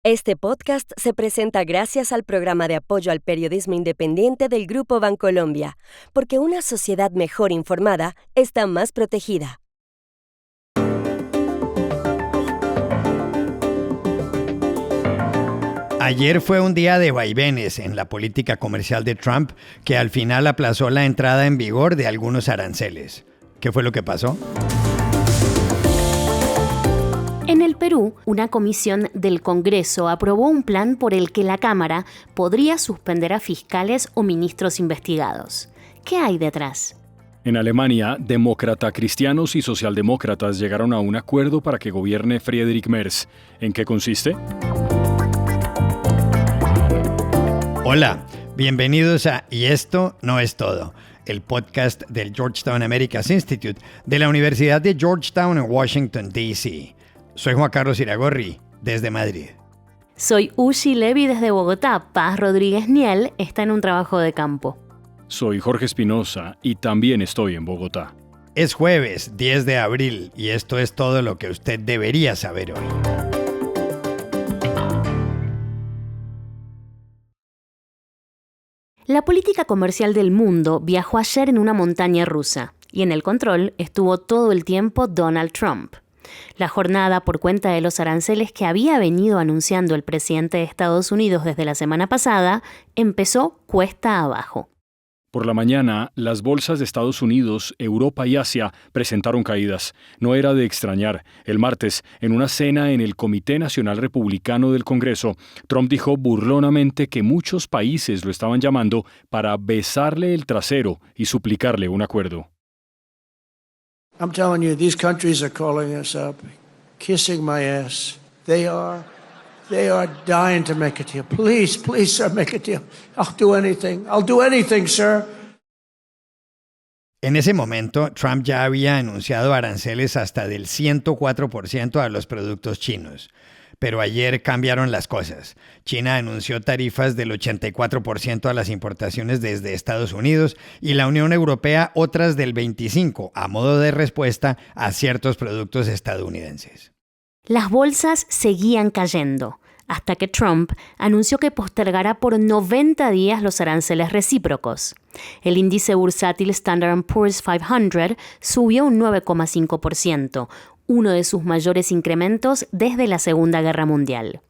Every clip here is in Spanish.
Este podcast se presenta gracias al programa de apoyo al periodismo independiente del Grupo Bancolombia, porque una sociedad mejor informada está más protegida. Ayer fue un día de vaivenes en la política comercial de Trump, que al final aplazó la entrada en vigor de algunos aranceles. ¿Qué fue lo que pasó? En el Perú, una comisión del Congreso aprobó un plan por el que la Cámara podría suspender a fiscales o ministros investigados. ¿Qué hay detrás? En Alemania, demócratas, cristianos y socialdemócratas llegaron a un acuerdo para que gobierne Friedrich Merz. ¿En qué consiste? Hola, bienvenidos a Y esto no es todo, el podcast del Georgetown Americas Institute de la Universidad de Georgetown en Washington, D.C. Soy Juan Carlos Iragorri, desde Madrid. Soy Ushi Levy desde Bogotá. Paz Rodríguez Niel está en un trabajo de campo. Soy Jorge Espinosa y también estoy en Bogotá. Es jueves 10 de abril y esto es todo lo que usted debería saber hoy. La política comercial del mundo viajó ayer en una montaña rusa y en el control estuvo todo el tiempo Donald Trump. La jornada por cuenta de los aranceles que había venido anunciando el presidente de Estados Unidos desde la semana pasada empezó cuesta abajo. Por la mañana, las bolsas de Estados Unidos, Europa y Asia presentaron caídas. No era de extrañar. El martes, en una cena en el Comité Nacional Republicano del Congreso, Trump dijo burlonamente que muchos países lo estaban llamando para besarle el trasero y suplicarle un acuerdo. I'm telling you, these countries are calling us up, kissing my ass. They are dying to make a deal. Please, sir, make a deal. I'll do anything, sir. En ese momento, Trump ya había anunciado aranceles hasta del 104% a los productos chinos. Pero ayer cambiaron las cosas. China anunció tarifas del 84% a las importaciones desde Estados Unidos y la Unión Europea otras del 25% a modo de respuesta a ciertos productos estadounidenses. Las bolsas seguían cayendo, hasta que Trump anunció que postergará por 90 días los aranceles recíprocos. El índice bursátil Standard & Poor's 500 subió un 9,5%, uno de sus mayores incrementos desde la Segunda Guerra Mundial.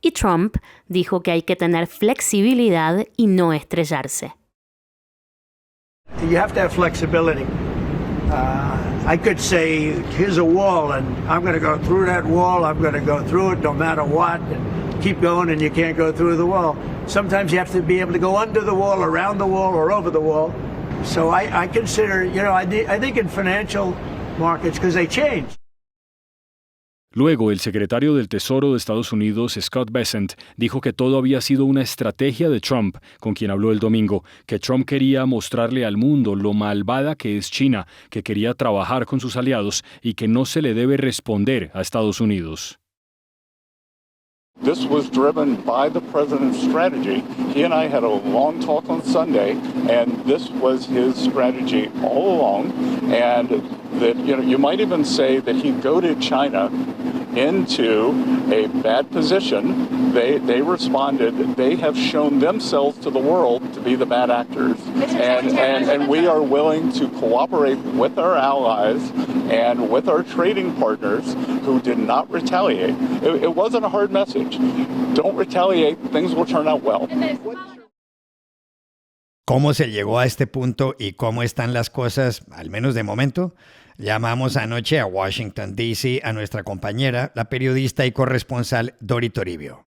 Y Trump dijo que hay que tener flexibilidad y no estrellarse. You have to have flexibility. I could say, here's a wall, and I'm going to go through that wall. I'm going to go through it no matter what. And keep going, and you can't go through the wall. Sometimes you have to be able to go under the wall, around the wall, or over the wall. So I consider, I think in financial markets, because they change. Luego, el secretario del Tesoro de Estados Unidos, Scott Bessent, dijo que todo había sido una estrategia de Trump, con quien habló el domingo, que Trump quería mostrarle al mundo lo malvada que es China, que quería trabajar con sus aliados y que no se le debe responder a Estados Unidos. This was driven by the president's strategy. He and I had a long talk on Sunday, and this was his strategy all along. And that, you might even say that he goaded China into a bad position. They responded. They have shown themselves to the world to be the bad actors. And we are willing to cooperate with our allies and with our trading partners who did not retaliate. It wasn't a hard message. Don't retaliate. Things will turn out well. ¿Cómo se llegó a este punto y cómo están las cosas, al menos de momento? Llamamos anoche a Washington, D.C. a nuestra compañera, la periodista y corresponsal Dori Toribio.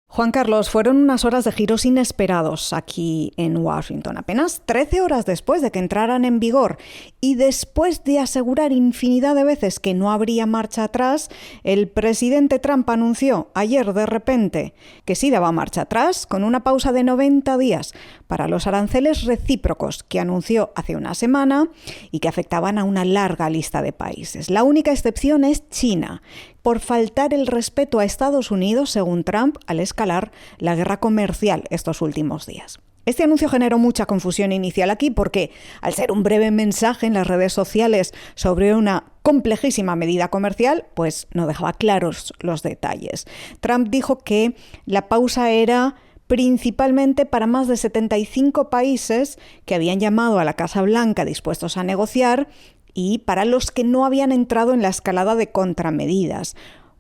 Juan Carlos, fueron unas horas de giros inesperados aquí en Washington, apenas 13 horas después de que entraran en vigor y después de asegurar infinidad de veces que no habría marcha atrás, el presidente Trump anunció ayer de repente que sí daba marcha atrás con una pausa de 90 días para los aranceles recíprocos que anunció hace una semana y que afectaban a una larga lista de países. La única excepción es China, por faltar el respeto a Estados Unidos, según Trump, al escalar la guerra comercial estos últimos días. Este anuncio generó mucha confusión inicial aquí porque, al ser un breve mensaje en las redes sociales sobre una complejísima medida comercial, pues no dejaba claros los detalles. Trump dijo que la pausa era principalmente para más de 75 países que habían llamado a la Casa Blanca dispuestos a negociar y para los que no habían entrado en la escalada de contramedidas.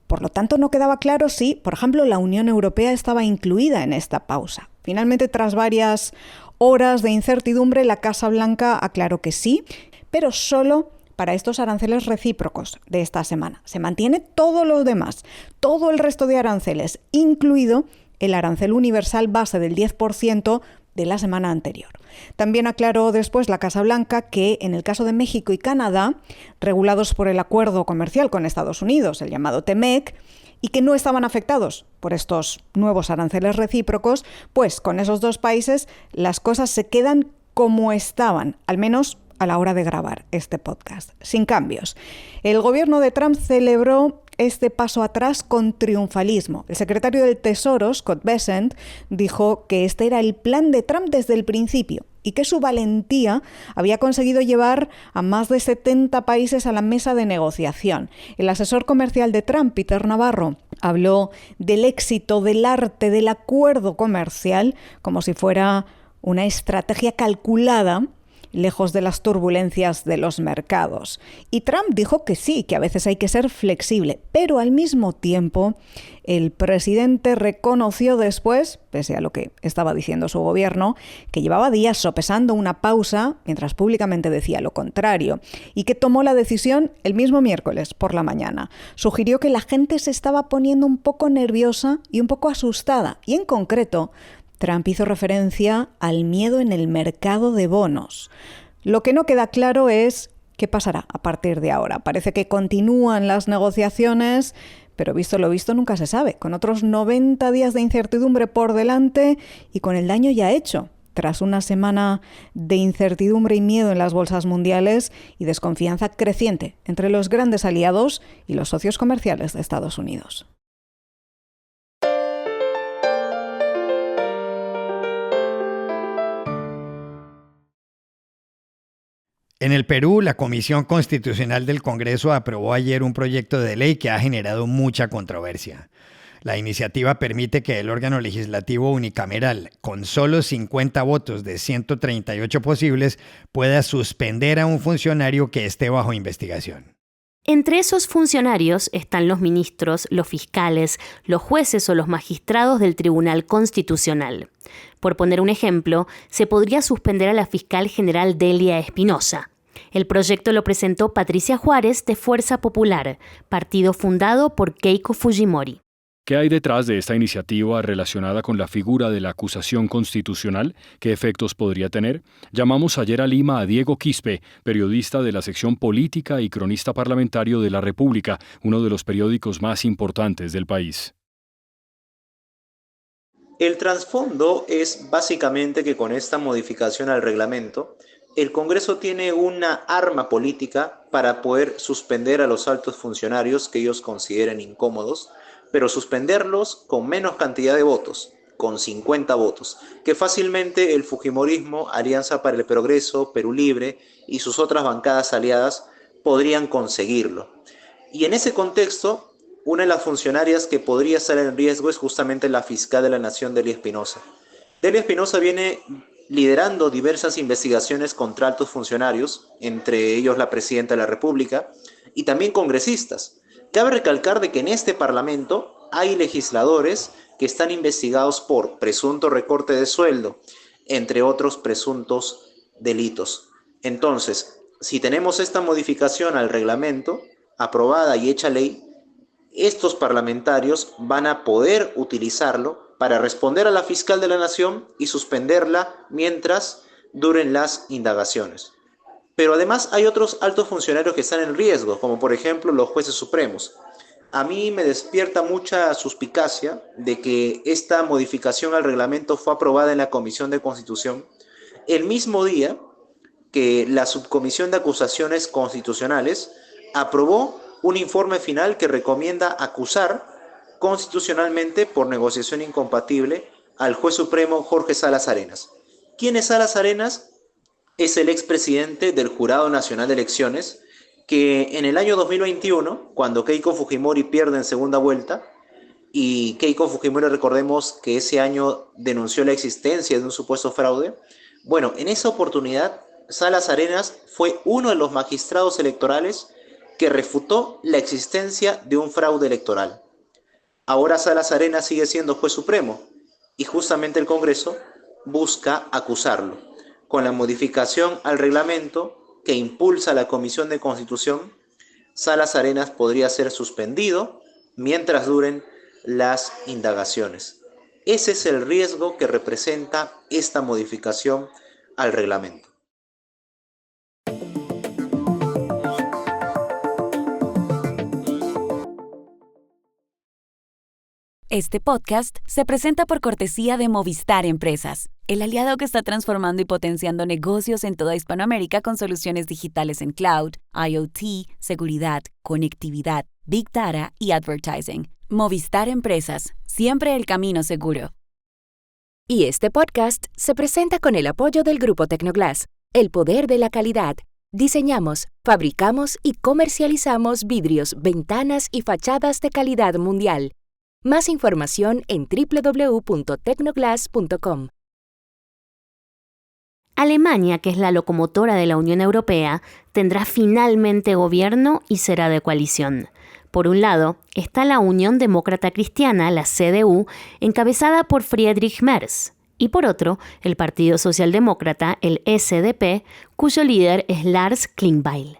Por lo tanto, no quedaba claro si, por ejemplo, la Unión Europea estaba incluida en esta pausa. Finalmente, tras varias horas de incertidumbre, la Casa Blanca aclaró que sí, pero solo para estos aranceles recíprocos de esta semana. Se mantiene todo lo demás, todo el resto de aranceles, incluido el arancel universal base del 10% de la semana anterior. También aclaró después la Casa Blanca que en el caso de México y Canadá, regulados por el acuerdo comercial con Estados Unidos, el llamado TEMEC, y que no estaban afectados por estos nuevos aranceles recíprocos, pues con esos dos países las cosas se quedan como estaban, al menos a la hora de grabar este podcast, sin cambios. El gobierno de Trump celebró este paso atrás con triunfalismo. El secretario del Tesoro, Scott Bessent, dijo que este era el plan de Trump desde el principio y que su valentía había conseguido llevar a más de 70 países a la mesa de negociación. El asesor comercial de Trump, Peter Navarro, habló del éxito, del arte, del acuerdo comercial como si fuera una estrategia calculada lejos de las turbulencias de los mercados. Y Trump dijo que sí, que a veces hay que ser flexible, pero al mismo tiempo el presidente reconoció después, pese a lo que estaba diciendo su gobierno, que llevaba días sopesando una pausa, mientras públicamente decía lo contrario, y que tomó la decisión el mismo miércoles por la mañana. Sugirió que la gente se estaba poniendo un poco nerviosa y un poco asustada, y en concreto Trump hizo referencia al miedo en el mercado de bonos. Lo que no queda claro es qué pasará a partir de ahora. Parece que continúan las negociaciones, pero visto lo visto nunca se sabe, con otros 90 días de incertidumbre por delante y con el daño ya hecho, tras una semana de incertidumbre y miedo en las bolsas mundiales y desconfianza creciente entre los grandes aliados y los socios comerciales de Estados Unidos. En el Perú, la Comisión Constitucional del Congreso aprobó ayer un proyecto de ley que ha generado mucha controversia. La iniciativa permite que el órgano legislativo unicameral, con solo 50 votos de 138 posibles, pueda suspender a un funcionario que esté bajo investigación. Entre esos funcionarios están los ministros, los fiscales, los jueces o los magistrados del Tribunal Constitucional. Por poner un ejemplo, se podría suspender a la fiscal general Delia Espinosa. El proyecto lo presentó Patricia Juárez de Fuerza Popular, partido fundado por Keiko Fujimori. ¿Qué hay detrás de esta iniciativa relacionada con la figura de la acusación constitucional? ¿Qué efectos podría tener? Llamamos ayer a Lima a Diego Quispe, periodista de la sección política y cronista parlamentario de La República, uno de los periódicos más importantes del país. El trasfondo es básicamente que con esta modificación al reglamento, el Congreso tiene una arma política para poder suspender a los altos funcionarios que ellos consideren incómodos, pero suspenderlos con menos cantidad de votos, con 50 votos, que fácilmente el Fujimorismo, Alianza para el Progreso, Perú Libre y sus otras bancadas aliadas podrían conseguirlo. Y en ese contexto, una de las funcionarias que podría estar en riesgo es justamente la fiscal de la Nación, Delia Espinosa. Delia Espinosa viene liderando diversas investigaciones contra altos funcionarios, entre ellos la presidenta de la República, y también congresistas. Cabe recalcar de que en este Parlamento hay legisladores que están investigados por presunto recorte de sueldo, entre otros presuntos delitos. Entonces, si tenemos esta modificación al reglamento, aprobada y hecha ley, estos parlamentarios van a poder utilizarlo para responder a la fiscal de la Nación y suspenderla mientras duren las indagaciones. Pero además hay otros altos funcionarios que están en riesgo, como por ejemplo los jueces supremos. A mí me despierta mucha suspicacia de que esta modificación al reglamento fue aprobada en la Comisión de Constitución el mismo día que la Subcomisión de Acusaciones Constitucionales aprobó un informe final que recomienda acusar constitucionalmente por negociación incompatible al juez supremo Jorge Salas Arenas. ¿Quién es Salas Arenas? Es el expresidente del Jurado Nacional de Elecciones que en el año 2021, cuando Keiko Fujimori pierde en segunda vuelta, y Keiko Fujimori, recordemos que ese año denunció la existencia de un supuesto fraude, bueno, en esa oportunidad Salas Arenas fue uno de los magistrados electorales que refutó la existencia de un fraude electoral. Ahora Salas Arenas sigue siendo juez supremo y justamente el Congreso busca acusarlo. Con la modificación al reglamento que impulsa la Comisión de Constitución, Salas Arenas podría ser suspendido mientras duren las indagaciones. Ese es el riesgo que representa esta modificación al reglamento. Este podcast se presenta por cortesía de Movistar Empresas, el aliado que está transformando y potenciando negocios en toda Hispanoamérica con soluciones digitales en cloud, IoT, seguridad, conectividad, Big Data y advertising. Movistar Empresas, siempre el camino seguro. Y este podcast se presenta con el apoyo del Grupo Tecnoglass, el poder de la calidad. Diseñamos, fabricamos y comercializamos vidrios, ventanas y fachadas de calidad mundial. Más información en www.tecnoglass.com. Alemania, que es la locomotora de la Unión Europea, tendrá finalmente gobierno y será de coalición. Por un lado, está la Unión Demócrata Cristiana, la CDU, encabezada por Friedrich Merz, y por otro, el Partido Socialdemócrata, el SDP, cuyo líder es Lars Klingbeil.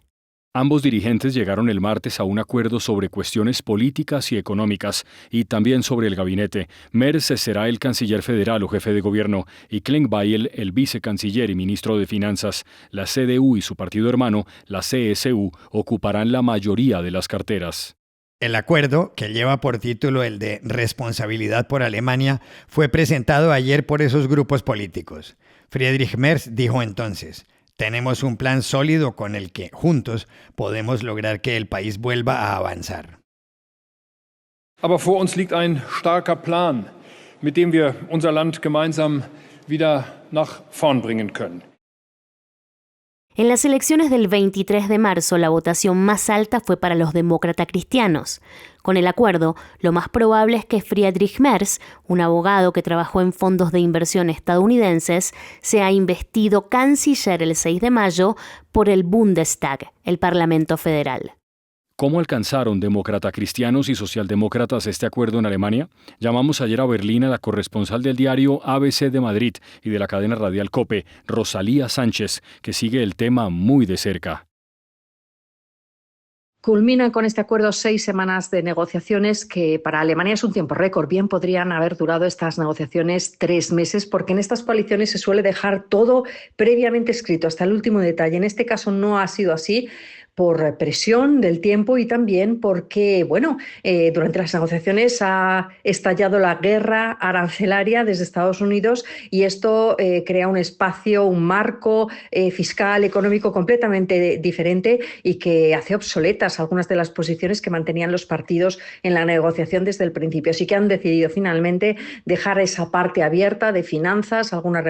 Ambos dirigentes llegaron el martes a un acuerdo sobre cuestiones políticas y económicas y también sobre el gabinete. Merz será el canciller federal o jefe de gobierno y Klingbeil el vicecanciller y ministro de Finanzas. La CDU y su partido hermano, la CSU, ocuparán la mayoría de las carteras. El acuerdo, que lleva por título el de Responsabilidad por Alemania, fue presentado ayer por esos grupos políticos. Friedrich Merz dijo entonces: tenemos un plan sólido con el que, juntos, podemos lograr que el país vuelva a avanzar. Aber vor uns liegt ein starker Plan, mit dem wir unser Land gemeinsam wieder nach vorn bringen können. En las elecciones del 23 de marzo, la votación más alta fue para los demócratas cristianos. Con el acuerdo, lo más probable es que Friedrich Merz, un abogado que trabajó en fondos de inversión estadounidenses, sea investido canciller el 6 de mayo por el Bundestag, el Parlamento Federal. ¿Cómo alcanzaron demócrata-cristianos y socialdemócratas este acuerdo en Alemania? Llamamos ayer a Berlín a la corresponsal del diario ABC de Madrid y de la cadena radial COPE, Rosalía Sánchez, que sigue el tema muy de cerca. Culminan con este acuerdo 6 semanas de negociaciones que para Alemania es un tiempo récord. Bien podrían haber durado estas negociaciones 3 meses porque en estas coaliciones se suele dejar todo previamente escrito hasta el último detalle. En este caso no ha sido así, por presión del tiempo y también porque, durante las negociaciones ha estallado la guerra arancelaria desde Estados Unidos y esto crea un espacio, un marco fiscal, económico completamente diferente y que hace obsoletas algunas de las posiciones que mantenían los partidos en la negociación desde el principio. Así que han decidido finalmente dejar esa parte abierta de finanzas, alguna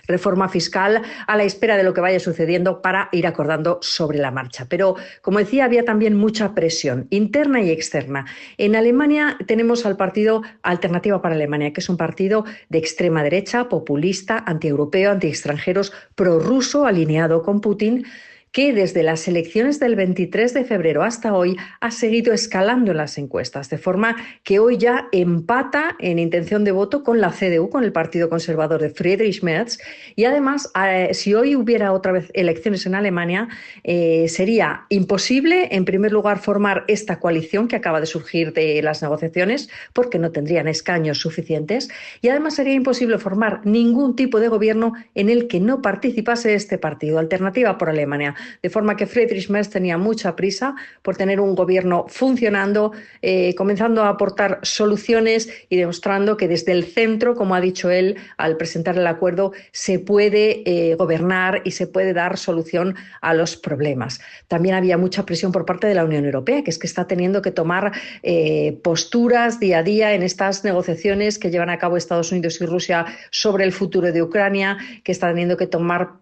reforma fiscal a la espera de lo que vaya sucediendo para ir acordando sobre la marcha. Pero, como decía, había también mucha presión interna y externa. En Alemania tenemos al partido Alternativa para Alemania, que es un partido de extrema derecha, populista, antieuropeo, antiextranjeros, prorruso, alineado con Putin, que desde las elecciones del 23 de febrero hasta hoy ha seguido escalando en las encuestas, de forma que hoy ya empata en intención de voto con la CDU, con el Partido Conservador de Friedrich Merz, y además, si hoy hubiera otra vez elecciones en Alemania, sería imposible, en primer lugar, formar esta coalición que acaba de surgir de las negociaciones, porque no tendrían escaños suficientes, y además sería imposible formar ningún tipo de gobierno en el que no participase este partido, Alternativa por Alemania. de forma que Friedrich Merz tenía mucha prisa por tener un gobierno funcionando, comenzando a aportar soluciones y demostrando que desde el centro, como ha dicho él al presentar el acuerdo, se puede gobernar y se puede dar solución a los problemas. También había mucha presión por parte de la Unión Europea, que es que está teniendo que tomar posturas día a día en estas negociaciones que llevan a cabo Estados Unidos y Rusia sobre el futuro de Ucrania, que está teniendo que tomar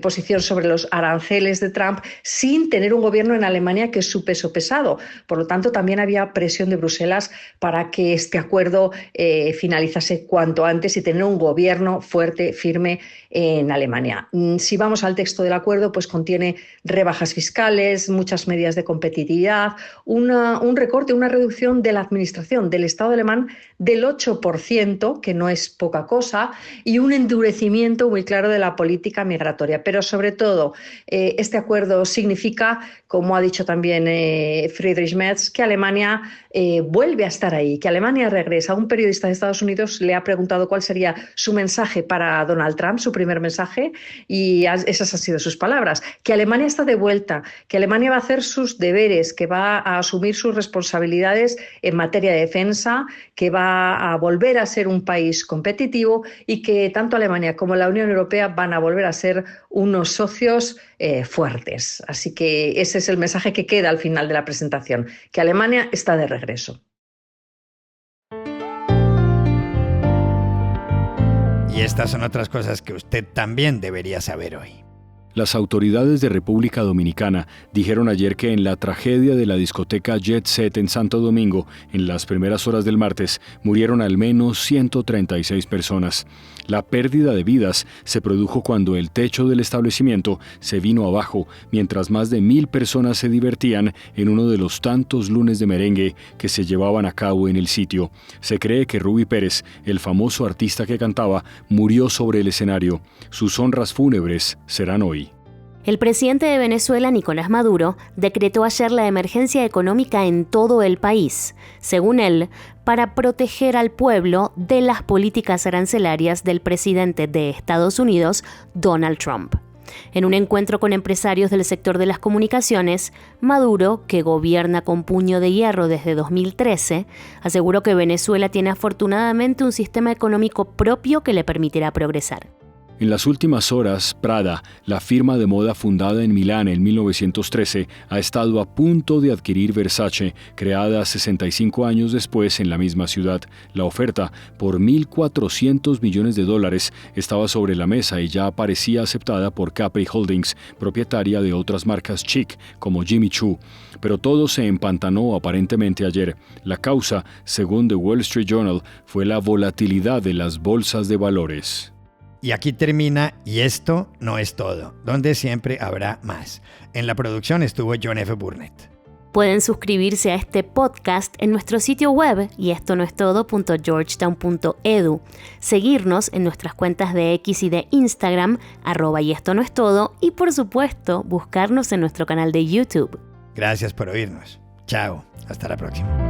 posición sobre los aranceles de Trump sin tener un gobierno en Alemania que es su peso pesado. Por lo tanto, también había presión de Bruselas para que este acuerdo finalizase cuanto antes y tener un gobierno fuerte, firme en Alemania. Si vamos al texto del acuerdo, pues contiene rebajas fiscales, muchas medidas de competitividad, un recorte, una reducción de la administración del Estado alemán del 8%, que no es poca cosa, y un endurecimiento muy claro de la política migratoria. Pero sobre todo, este acuerdo significa, como ha dicho también Friedrich Merz, que Alemania vuelve a estar ahí, que Alemania regresa. Un periodista de Estados Unidos le ha preguntado cuál sería su mensaje para Donald Trump, su primer mensaje, y esas han sido sus palabras, que Alemania está de vuelta, que Alemania va a hacer sus deberes, que va a asumir sus responsabilidades en materia de defensa, que va a volver a ser un país competitivo y que tanto Alemania como la Unión Europea van a volver a ser unos socios fuertes. Así que ese es el mensaje que queda al final de la presentación, que Alemania está de regreso. Y estas son otras cosas que usted también debería saber hoy. Las autoridades de República Dominicana dijeron ayer que en la tragedia de la discoteca Jet Set en Santo Domingo, en las primeras horas del martes, murieron al menos 136 personas. La pérdida de vidas se produjo cuando el techo del establecimiento se vino abajo, mientras más de 1,000 personas se divertían en uno de los tantos lunes de merengue que se llevaban a cabo en el sitio. Se cree que Rubí Pérez, el famoso artista que cantaba, murió sobre el escenario. Sus honras fúnebres serán hoy. El presidente de Venezuela, Nicolás Maduro, decretó ayer la emergencia económica en todo el país, según él, para proteger al pueblo de las políticas arancelarias del presidente de Estados Unidos, Donald Trump. En un encuentro con empresarios del sector de las comunicaciones, Maduro, que gobierna con puño de hierro desde 2013, aseguró que Venezuela tiene afortunadamente un sistema económico propio que le permitirá progresar. En las últimas horas, Prada, la firma de moda fundada en Milán en 1913, ha estado a punto de adquirir Versace, creada 65 años después en la misma ciudad. La oferta, por $1.400 millones, estaba sobre la mesa y ya parecía aceptada por Capri Holdings, propietaria de otras marcas chic como Jimmy Choo. Pero todo se empantanó aparentemente ayer. La causa, según The Wall Street Journal, fue la volatilidad de las bolsas de valores. Y aquí termina Y esto no es todo, donde siempre habrá más. En la producción estuvo John F. Burnett. Pueden suscribirse a este podcast en nuestro sitio web yestonoestodo.georgetown.edu, seguirnos en nuestras cuentas de X y de Instagram, @yestonoestodo, y por supuesto, buscarnos en nuestro canal de YouTube. Gracias por oírnos. Chao. Hasta la próxima.